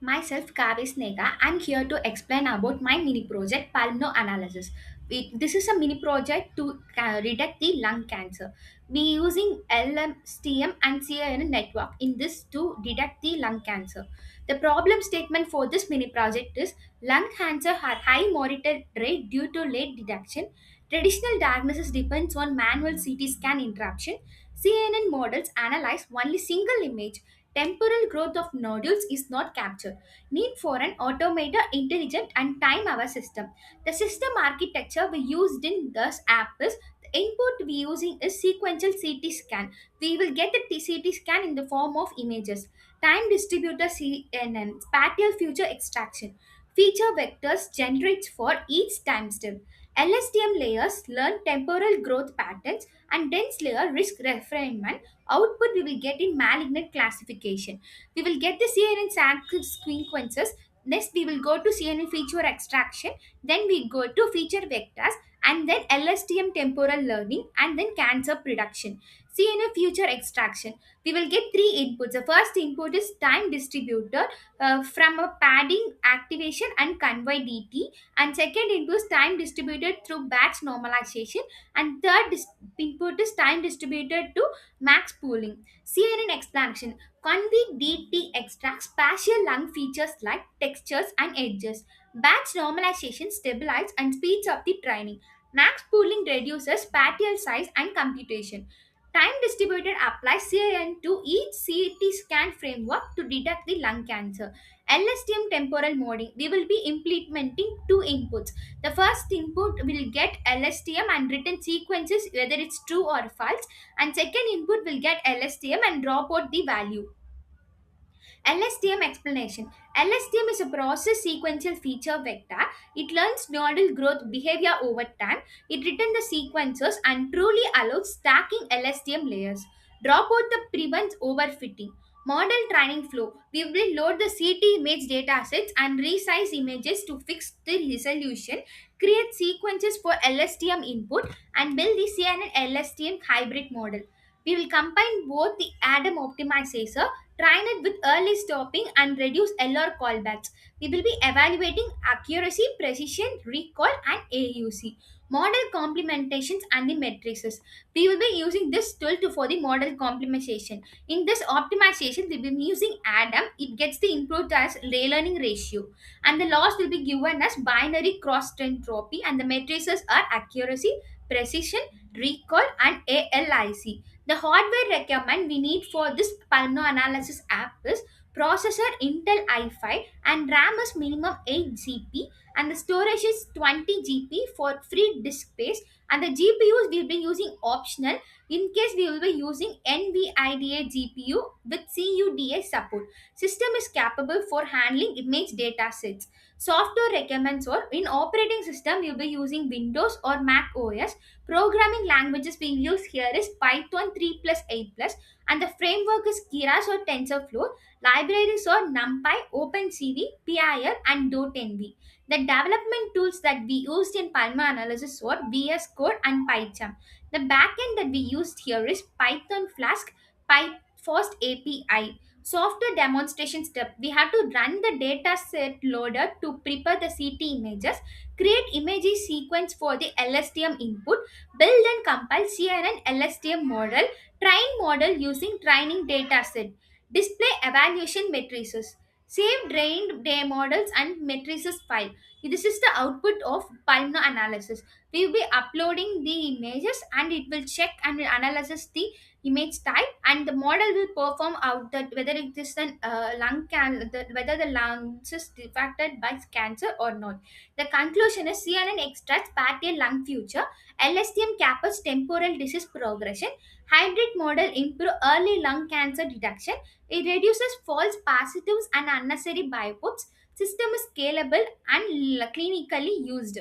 Myself, Kavi Snega. I'm here to explain about my mini project, pulmonary analysis. This is a mini project to detect the lung cancer. We using LMSTM and CIN network in this to detect the lung cancer. The problem statement for this mini project is lung cancer had high mortality rate due to late detection. Traditional diagnosis depends on manual CT scan interruption. CNN models analyze only single image. Temporal growth of nodules is not captured. Need for an automated, intelligent, and time-aware system. The system architecture we used in this app is the input we using is sequential CT scan. We will get the CT scan in the form of images. Time distributor CNN, spatial feature extraction. Feature vectors generates for each time step. LSTM layers learn temporal growth patterns and dense layer risk refinement. Output we will get in malignant classification. We will get the CNN sequences. Next, we will go to CNN feature extraction. Then we go to feature vectors and then LSTM temporal learning and then cancer prediction. CNN feature extraction. We will get three inputs. The first input is time distributor from a padding activation and convey DT, and second input is time distributed through batch normalization, and third input is time distributed to max pooling. CNN explanation. Convey DT extracts spatial lung features like textures and edges. Batch normalization stabilizes and speeds up the training. Max pooling reduces spatial size and computation. Time distributed applies CIN to each CT scan framework to detect the lung cancer. LSTM temporal modeling. We will be implementing two inputs. The first input will get LSTM and written sequences whether it's true or false, and second input will get LSTM and drop out the value. LSTM explanation. LSTM is a process sequential feature vector. It learns nodal growth behavior over time. It returns the sequences and truly allows stacking LSTM layers. Dropout the prevents overfitting. Model training flow. We will load the CT image datasets and resize images to fix the resolution, create sequences for LSTM input, and build the CNN LSTM hybrid model. We will combine both the ADAM optimizer, train it with early stopping, and reduce error callbacks. We will be evaluating accuracy, precision, recall, and AUC. Model complementations and the matrices. We will be using this tool for the model complementation. In this optimization, we will be using ADAM. It gets the input as learning ratio, and the loss will be given as binary cross entropy, and the matrices are accuracy, precision, recall, and ALIC. The hardware requirement we need for this pulmonary analysis app is processor Intel i5 and RAM is minimum 8 GB, and the storage is 20 GB for free disk space, and the GPUs we'll be using optional in case we will be using NVIDIA GPU with CUDA support. System is capable for handling image data sets. Software requirements or in operating system we'll be using Windows or Mac OS. Programming languages we use here is Python 3 plus 8 plus, and the framework is Keras or TensorFlow. Libraries are NumPy, OpenCV, PIL, and .env. The development tools that we used in Palma analysis were VS Code and PyCharm. The backend that we used here is Python Flask, PyFast API. Software demonstration step. We have to run the dataset loader to prepare the CT images, create image sequence for the LSTM input, build and compile CNN LSTM model, train model using training dataset, display evaluation matrices, save drained day models and matrices file. This is the output of pulmonary analysis. We will be uploading the images and it will check and will analyze the image type, and the model will perform out that whether it is an whether the lungs is affected by cancer or not. The conclusion is CNN extracts spatial lung future, LSTM captures temporal disease progression, hybrid model improve early lung cancer detection, it reduces false positives and unnecessary biopops, system is scalable and clinically used.